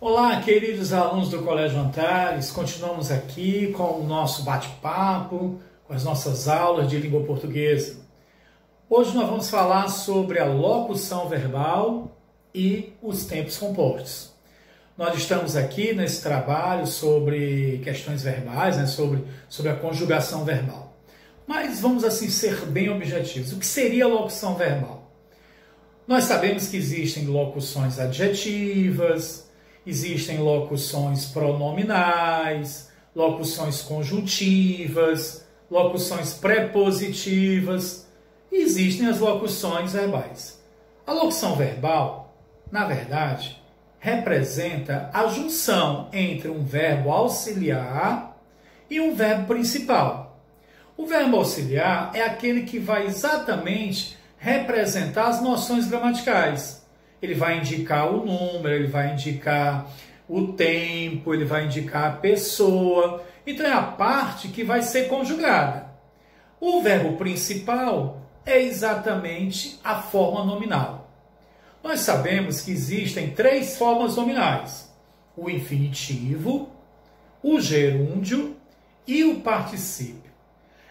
Olá, queridos alunos do Colégio Antares, continuamos aqui com o nosso bate-papo, com as nossas aulas de língua portuguesa. Hoje nós vamos falar sobre a locução verbal e os tempos compostos. Nós estamos aqui nesse trabalho sobre questões verbais, sobre a conjugação verbal. Mas vamos assim ser bem objetivos. O que seria a locução verbal? Nós sabemos que existem locuções adjetivas, existem locuções pronominais, locuções conjuntivas, locuções prepositivas, e existem as locuções verbais. A locução verbal, na verdade, representa a junção entre um verbo auxiliar e um verbo principal. O verbo auxiliar é aquele que vai exatamente representar as noções gramaticais. Ele vai indicar o número, ele vai indicar o tempo, ele vai indicar a pessoa. Então é a parte que vai ser conjugada. O verbo principal é exatamente a forma nominal. Nós sabemos que existem três formas nominais: o infinitivo, o gerúndio e o particípio.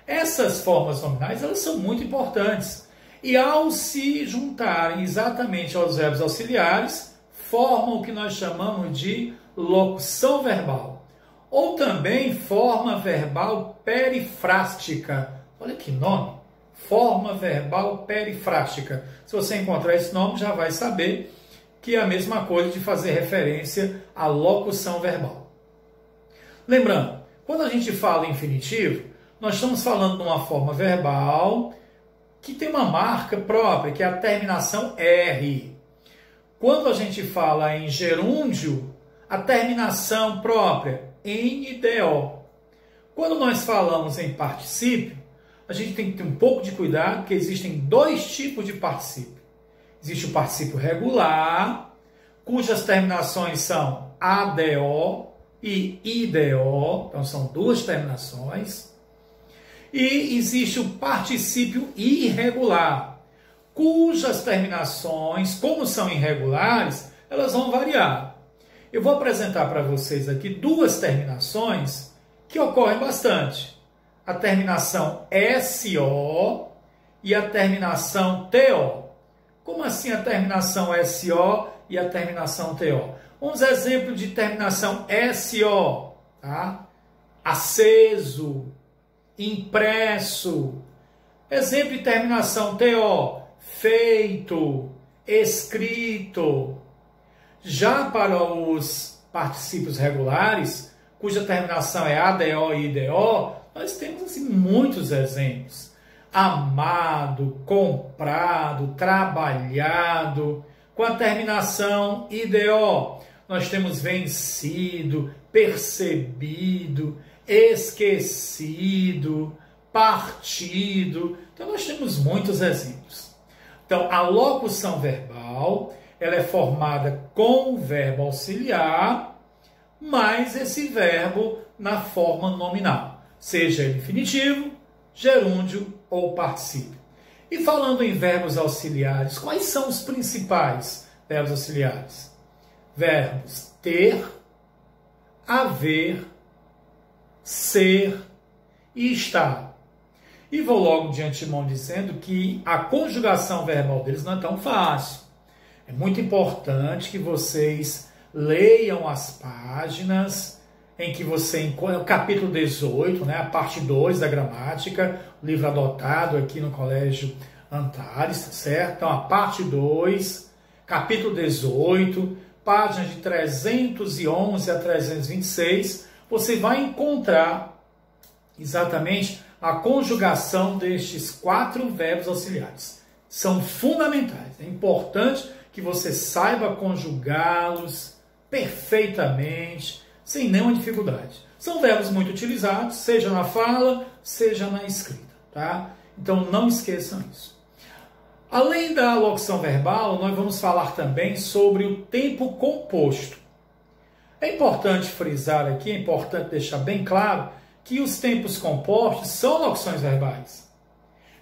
Essas formas nominais elas são muito importantes. E ao se juntarem exatamente aos verbos auxiliares, formam o que nós chamamos de locução verbal. Ou também forma verbal perifrástica. Olha que nome! Forma verbal perifrástica. Se você encontrar esse nome, já vai saber que é a mesma coisa de fazer referência à locução verbal. Lembrando, quando a gente fala em infinitivo, nós estamos falando de uma forma verbal que tem uma marca própria, que é a terminação R. Quando a gente fala em gerúndio, a terminação própria, NDO. Quando nós falamos em particípio, a gente tem que ter um pouco de cuidado, porque existem dois tipos de particípio. Existe o particípio regular, cujas terminações são ADO e IDO, então são duas terminações. E existe o particípio irregular, cujas terminações, como são irregulares, elas vão variar. Eu vou apresentar para vocês aqui duas terminações que ocorrem bastante. A terminação SO e a terminação TO. Como assim a terminação SO e a terminação TO? Uns exemplos de terminação SO, tá? Aceso, impresso. Exemplo de terminação TO, feito, escrito. Já para os particípios regulares, cuja terminação é ADO e IDO, nós temos assim, muitos exemplos. Amado, comprado, trabalhado. Com a terminação IDO, nós temos vencido, percebido, esquecido, partido. Então, nós temos muitos exemplos. Então, a locução verbal, ela é formada com o verbo auxiliar, mais esse verbo na forma nominal, seja ele infinitivo, gerúndio ou particípio. E falando em verbos auxiliares, quais são os principais verbos auxiliares? Verbos ter, haver, ser e estar. E vou logo de antemão dizendo que a conjugação verbal deles não é tão fácil. É muito importante que vocês leiam as páginas em que você encontra o capítulo 18, né, a parte 2 da gramática, o livro adotado aqui no Colégio Antares, tá certo? Então, a parte 2, capítulo 18, páginas de 311 a 326, você vai encontrar exatamente a conjugação destes 4 verbos auxiliares. São fundamentais. É importante que você saiba conjugá-los perfeitamente, sem nenhuma dificuldade. São verbos muito utilizados, seja na fala, seja na escrita, tá? Então não esqueçam isso. Além da locução verbal, nós vamos falar também sobre o tempo composto. É importante frisar aqui, é importante deixar bem claro que os tempos compostos são locuções verbais.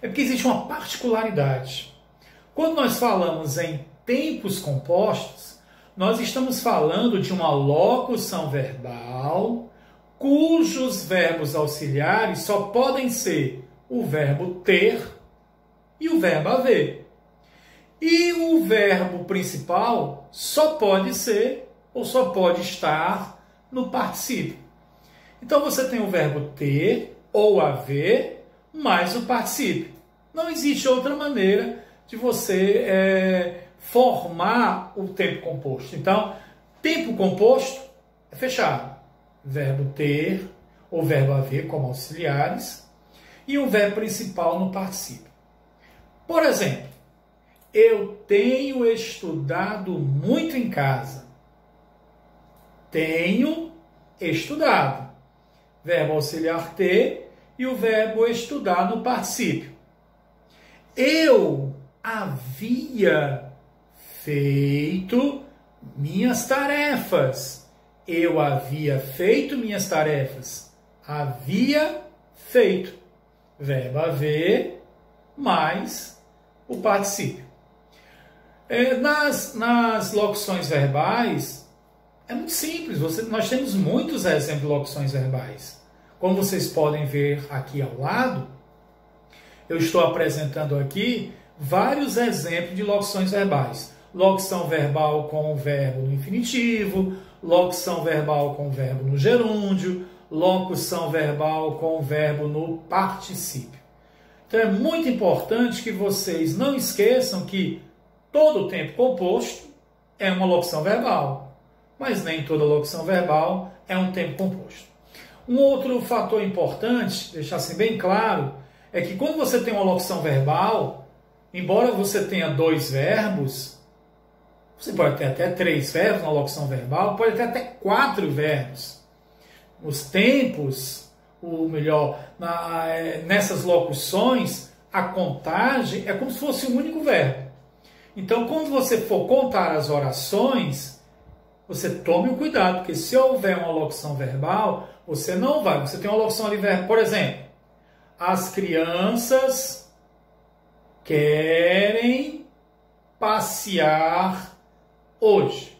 É porque existe uma particularidade. Quando nós falamos em tempos compostos, nós estamos falando de uma locução verbal cujos verbos auxiliares só podem ser o verbo ter e o verbo haver. E o verbo principal só pode ser ou só pode estar no particípio. Então você tem o verbo ter ou haver mais o particípio. Não existe outra maneira de você formar o tempo composto. Então, tempo composto é fechado. Verbo ter ou verbo haver como auxiliares e o verbo principal no particípio. Por exemplo, eu tenho estudado muito em casa. Tenho estudado. Verbo auxiliar ter e o verbo estudar no particípio. Eu havia feito minhas tarefas. Eu havia feito minhas tarefas. Havia feito. Verbo haver mais o particípio. Nas locuções verbais, é muito simples. Nós temos muitos exemplos de locuções verbais. Como vocês podem ver aqui ao lado, eu estou apresentando aqui vários exemplos de locuções verbais. Locução verbal com o verbo no infinitivo, locução verbal com o verbo no gerúndio, locução verbal com o verbo no particípio. Então é muito importante que vocês não esqueçam que todo o tempo composto é uma locução verbal, mas nem toda locução verbal é um tempo composto. Um outro fator importante, deixar assim bem claro, é que quando você tem uma locução verbal, embora você tenha dois verbos, você pode ter até 3 verbos na locução verbal, pode ter até 4 verbos. Os tempos, ou melhor, nessas locuções, a contagem é como se fosse um único verbo. Então, quando você for contar as orações, você tome o cuidado, porque se houver uma locução verbal, você não vai. Você tem uma locução ali verbal, por exemplo, as crianças querem passear hoje.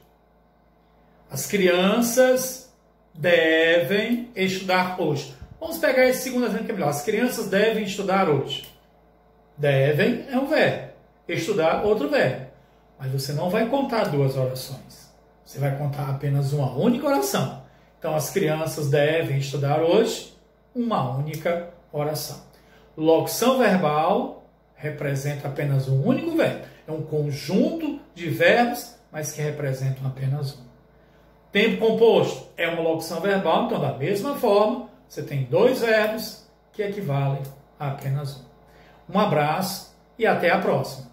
As crianças devem estudar hoje. Vamos pegar esse segundo exemplo que é melhor. As crianças devem estudar hoje. Devem é um verbo. Estudar, outro verbo. Mas você não vai contar 2 orações. Você vai contar apenas uma única oração. Então, as crianças devem estudar hoje uma única oração. Locução verbal representa apenas um único verbo. É um conjunto de verbos, mas que representam apenas um. Tempo composto é uma locução verbal, então, da mesma forma, você tem 2 verbos que equivalem a apenas um. Um abraço e até a próxima.